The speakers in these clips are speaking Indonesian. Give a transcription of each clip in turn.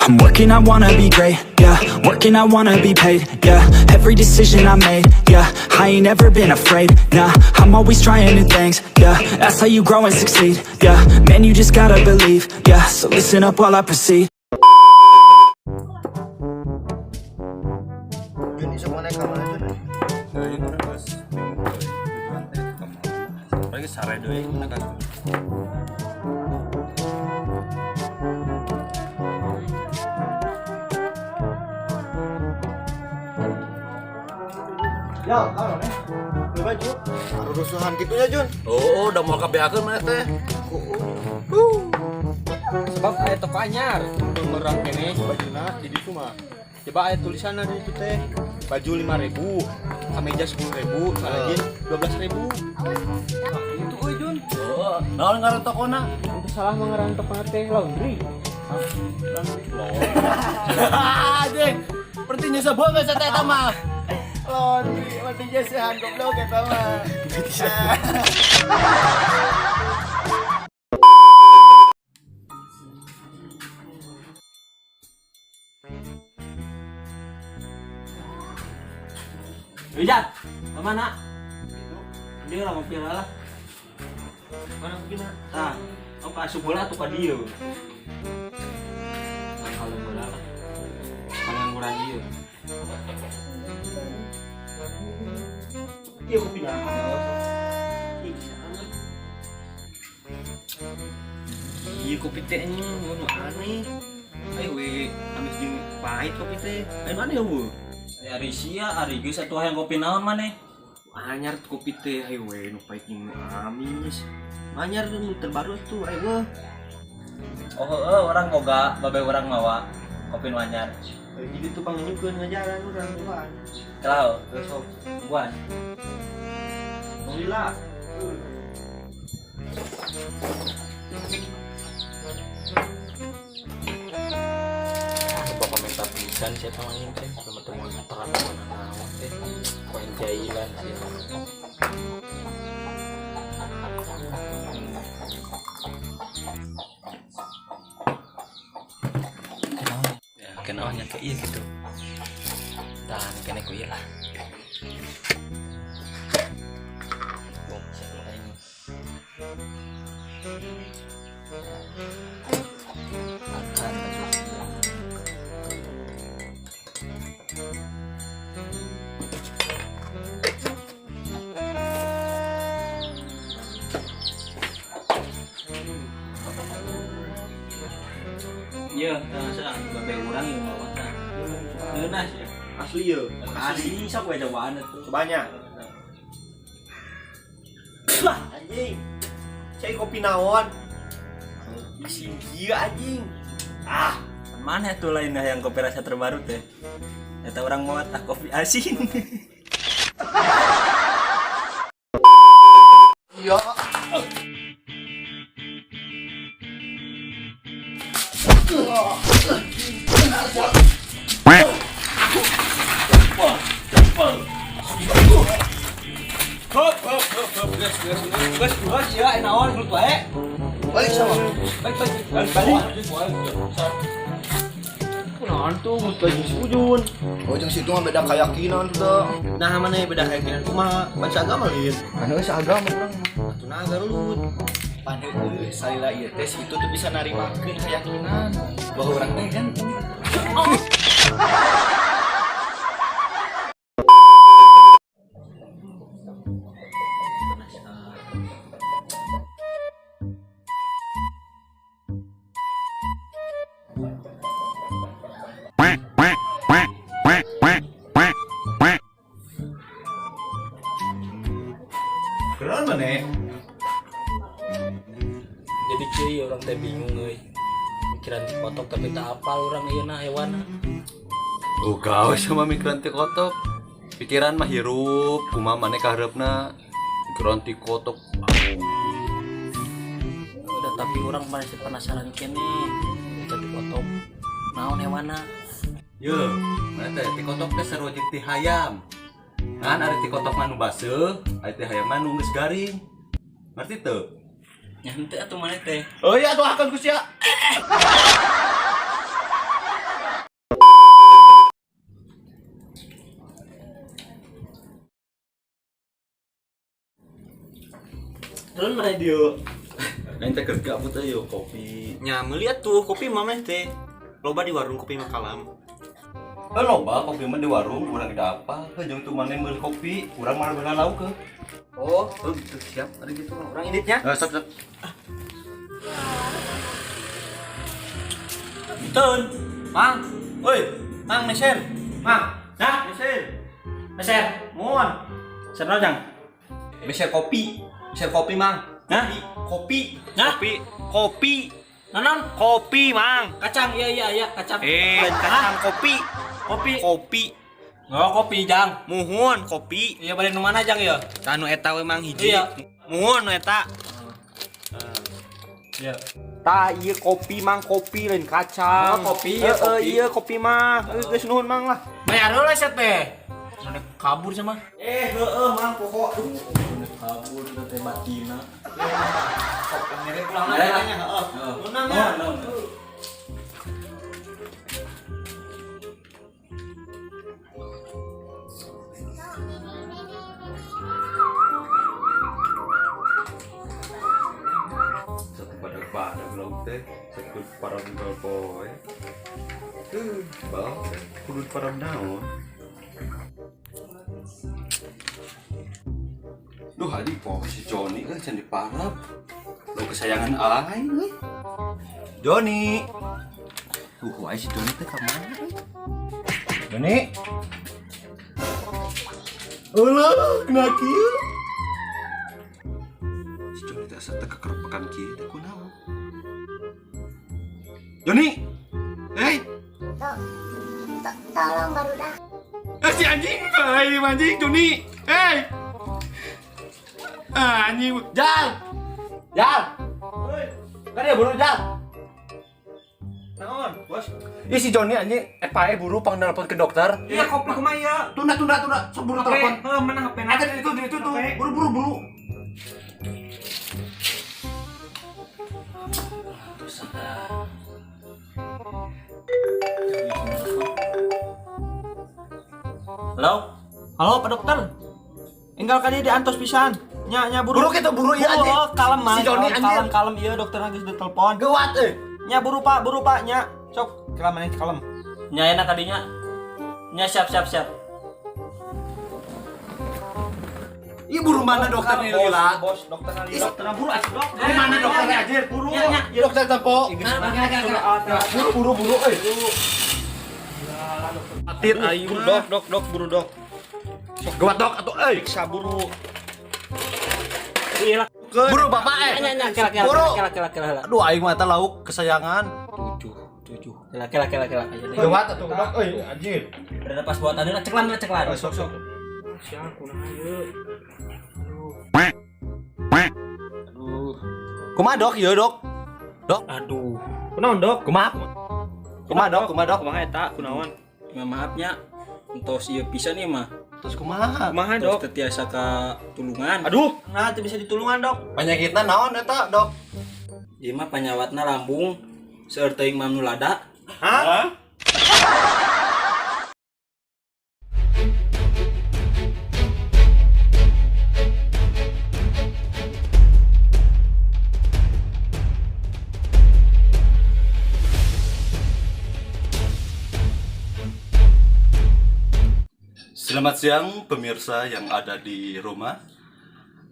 I'm working, I wanna be great, yeah. Working, I wanna be paid, yeah. Every decision I made, yeah. I ain't ever been afraid, nah. I'm always trying new things, yeah. That's how you grow and succeed, yeah. Man, you just gotta believe, yeah. So listen up while I proceed. Jun, isa mo na ka mana Jun. Ini kan bos lagi sare doi naga. Ya, ano nih? Beli baju. Harus rusuhan gitu ya Jun. Oh, udah mau kabeakeun mana teh? Sebab aya toko anyar merang kene bajuna jadi cuma coba aya tulisanna di itu teh baju 5.000 kameja 10.000 salajin 12.000 itu euy Jun. Oh, naon ngaran tokona? Untuk salah mengeran toko teh laundry. Anjing, pertinya sebel geus eta eta mah. Laundry, mati jasehan goblok eta mah. Wijat, kemana? Dia orang ngopi lah. Mana begina? Nah, kamu asup bola tuh ka dieu. Kalau bola lah. Pengangguran dieu. Dia kopi lah. Iya kopi tehnya ngono aneh. Ayo we, amis jeung pahit kopi teh. Ayo mana ya, Bu? Ari sia, ari geus atuh hayang kopi naon maneh? Anyar kopi teh ayo we nu pahit jeung amis. Anyar nu terbaru tuh ayo. Oh, orang boga babe urang mawa kopi nu anyar. Jadi tuh pangenyukeun ngajaran urang tuan. Kalau sok buan. Alhamdulillah. Komentar pisan siapa main teh teman-teman terang mana naon teh poin jailan sih ya kenalnya ke iya gitu dan kena ku iya lah iya, nah, babe urang yang bawa tah. Leunas ya. Asli ya. Asli sok we cobaan atuh. Banyak. Lah anjing. Cai kopi naon? Isin kieu anjing. Ah, Mana tuh lain yang kopi rasa terbaru teh? Eta orang mau tah kopi asin. iya. Guys, ya enaon gelut wae. Balik sama. Balik. Kunaon tuh gelut baju sujun. Oh, jeung situ mah beda keyakinan tuh. Nah, mana beda keyakinan kumaha baca agama lieu. Anu geus agama urang. Atuh naga rulut. Padahal salila ieu teh situ tuh bisa narimakeun keyakinan bahwa urang teh kan. Keren mana? Jadi cuy orang teh bingung euy. Mikiran dikotok tapi tak apal orang ieu na hewana. Gawe sama mikiran ti kotok. Pikiran mah hirup, kumaha maneh kahareupna. Mikiran ti kotok. Udah tapi orang masih penasaran kene. Mikiran dikotok. Naon hewana? Yo, mana teh ti kotok teh sarua jeung ti hayam. Kan ada ti kotok manu baseuh, aya teh hayang manu geus garing. Ngerti teu? Ya henteu atuh mana teh. Oh iya tuh akan kusia. Terus mana dia? Aing teh keur gabut ayo kopi. Nya melihat tuh kopi mameh teh. Loba di warung kopi Makalam. Loba kopi mah di warung, urang tidak apa. Jeung tuh maneh meuli kopi, urang mah beunang lauk ke. Oh gitu siap. Ada gitu orang inditnya. Stop. Tun, Mang. Woi, Mang meser. Mang. Nah, meser. Meser. Mohon. Serna jang. Meser kopi. Meser kopi, Mang. Hah? Kopi. Nah? Kopi. Nanon? Kopi, Mang. Kacang, iya, kacang. Kacang kopi. Kopi. Oh, kopi jang. Muhun kopi. Iya balik nu mana jang ya? Tanu eta we Mang hiji. Iya. Muhun eta. Iya. Ta ieu kopi Mang, kopi lain kacang. Oh, kopi, ya, kopi. Iya kopi mah. Geus nuhun Mang lah. Bayar heula set teh. Mana kabur sama? Heeh Mang pokok. Kabur kita teh batina. Ngirim pulang nanya. Heeh. Nunang ya. Satu badak lauk teh, satu parang poe. Bau, kudu parang naon. Duh, adik poe si Joni can diparap. Lo kesayangan aing euy. Joni. Wae si Joni teh ka mana? Joni. Ulah, kena kieu. Si Joni teh asa teu kekerepekan kieu teh kunaon? Joni. Hei. Tolong barudak. Si anjing, hei anjing Joni. Hei. Anjing. Jal. Kan ya buru Jal. Naon, Bos? Ih si Joni anjing pae buru pang nelpon ke dokter. Iya kopi kumaha ya? Tunda. Seburu telepon. Mana HP na? Ada di itu tuh. Buru. Halo Pak Dokter. Enggal kali diantos pisan. Nya buru. Buru kita buru ya anjing. Kalem mah. Si Joni anjing. Kalem iya dokter geus ditelepon. Gawat Nya buru Pak nya. Sok kalem kalem. Nya enak kadinya. Nya siap. Ih buru mana dokter nih Lila? Bos, dokter nali dokter buru asup dok. Di mana dokternya anjir? Buru. Nya. Dokter tempo. Buru euy. Atir ayu dok buru dok. Gawat dok atuh euy. Periksa buru. Iya lah. Buru bapak Nya Buru. kira. Aduh aing mah eta lauk kesayangan. 7. Kira. Gawat atuh dok euy anjir. Udah pas buatan deuna ceklan. Sok. Siap kunaha ieu. Aduh. Kumaha dok ieu dok? Aduh. Kunaon dok? Kumaha dok? Kumaha eta kunaon? Ya maafnya. Entos ieu pisan ieu mah. Terus kumaha? Kumaha dok? Tetiasa ka tulungan. Aduh, Nah, teu bisa ditulungan dok. penyakitna naon eta dok? Ieu mah panyawatna lambung seueur teuing manu lada. Hah? Selamat siang pemirsa yang ada di rumah.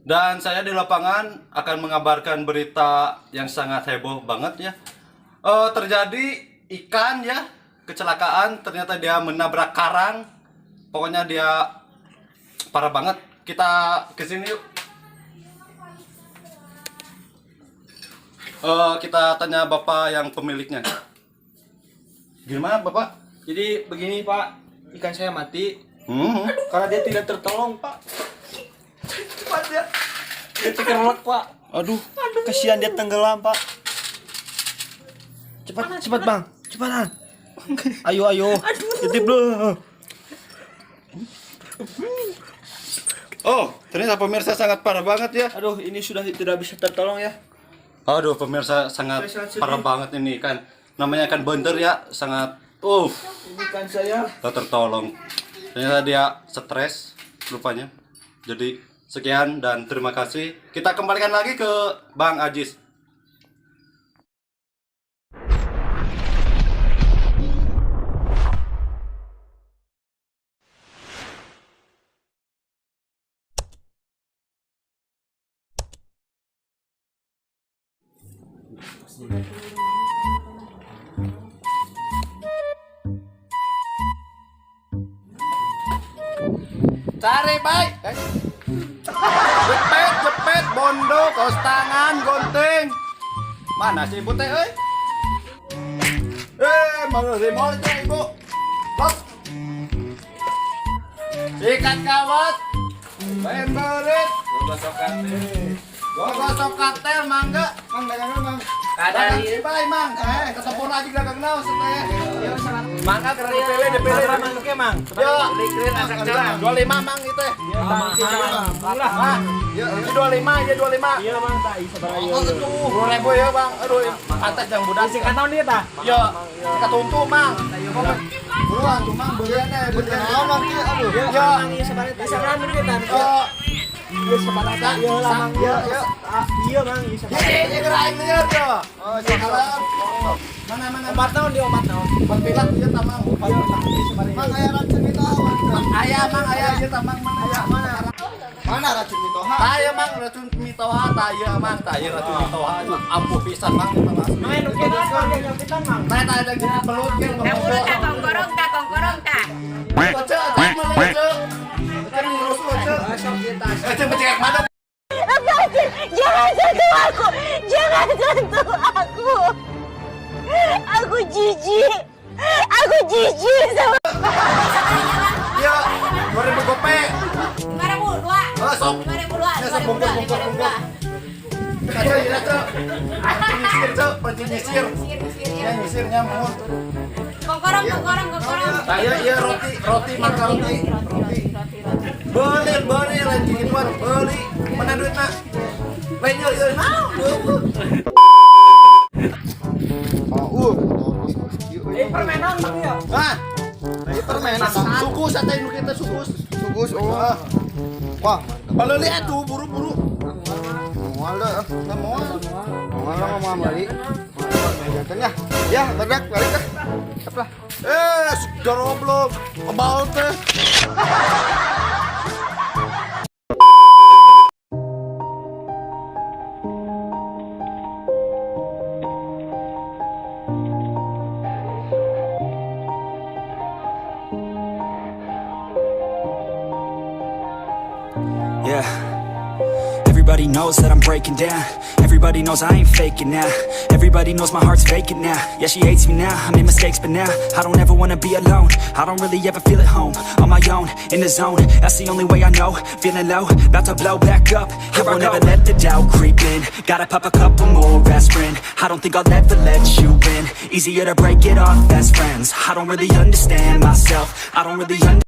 Dan saya di lapangan akan mengabarkan berita yang sangat heboh banget ya. Terjadi ikan ya, kecelakaan, ternyata dia menabrak karang. Pokoknya dia parah banget. Kita kesini yuk. Kita tanya bapak yang pemiliknya. Gimana bapak? Jadi begini Pak, ikan saya mati Karena dia tidak tertolong Pak. Cepat ya. Dia terkerlek Pak. Aduh, kasihan dia tenggelam, Pak. Cepat, Bang. Cepetan. Ayo. Titip dulu. Oh, ternyata pemirsa sangat parah banget ya. Aduh, ini sudah tidak bisa tertolong ya. Aduh, pemirsa sangat Saya sangat parah sedih. banget ini kan. Namanya kan bender ya, sangat Ini kan saya. tak tertolong. Ternyata dia stres rupanya. Jadi sekian dan terima kasih. Kita kembalikan lagi ke Bang Ajis. Cari baik. Jepet, bondo, kaos tangan, gunting. Mana si ibu teh, euy? Mana remote teh, ibu? Los. Sikat kawat. Bayan berit. Gosok katel, mangga. Mang dagangan, mang. Ada si baik, mang. Ketemu lagi dagang naos teh. Mangga keren DPW. Berapa mang ke mang? Yo, Keren asak jalan. 25 mang itu teh. Murah. Ah, ya 25 ya 25. Iya mang tak isa bara Oh, itu 10.000 ya, Bang. Aduh, pantas yang budak. Sing kataon dia tah. Ya, kita tuntut, Mang. Buruan tuh, Mang. Belian naon nanti. Aduh. Ya, Mang iya sabareta. Bisa kan dulu kita. iya sabareta. Iya lah mang. Ya. Iya mang iya sabareta. Ini gerain dia tuh. Oh, sekarang. Mana? Obat naon dia obat naon? Obat pilek ieu tah, Mang. Mang aya racun mitoha. Aya, Mang, aya ieu tah, Mang. Aya mana? Mana racun mitoha? Tah ya, Mang, racun mitoha tah ieu, Mang. Tah ieu racun mitoha. Ampuh pisan, Mang. Main nu kena apa yang kita mang? Tah ada jadi pelut ge. Dahulu tak kongkorong tak kongkorong tak. Baca, tak mana baca. Baca ni terus baca. Cek becek mana? Lepasin! Jangan sentuh aku! Jangan sentuh aku! Aku jijik! Aku jijik sama... Ya, 2000 gopek. 5.002. Oh, sok. 5.002. Ya, sok bungkus. Kaca ya, Cek. Nyisir, Cek. Panci nyisir. Ya, nyisir nyamuk. Kongkorong. Saya iya roti makan roti. Beli lagi gituan, beli. Mana duitna? Lain yuk, mau. Permainan mang ya. Hah? Ini permainan. Sukus atau nu kita sukus. Sukus, oh. Wah, kalau lihat tuh buru-buru. Mual dah, nggak mual. Mual lah mau balik. Jatuhnya, ya balik dah. Apa? Sudah belum. Kebal teh. Yeah. Everybody knows that I'm breaking down. Everybody knows I ain't faking now. Everybody knows my heart's vacant now. Yeah, she hates me now, I made mistakes but now I don't ever wanna be alone. I don't really ever feel at home. On my own, in the zone, that's the only way I know. Feeling low, about to blow back up. I won't ever let the doubt creep in. Gotta pop a couple more aspirin. I don't think I'll ever let you in. Easier to break it off best friends. I don't really understand myself. I don't really understand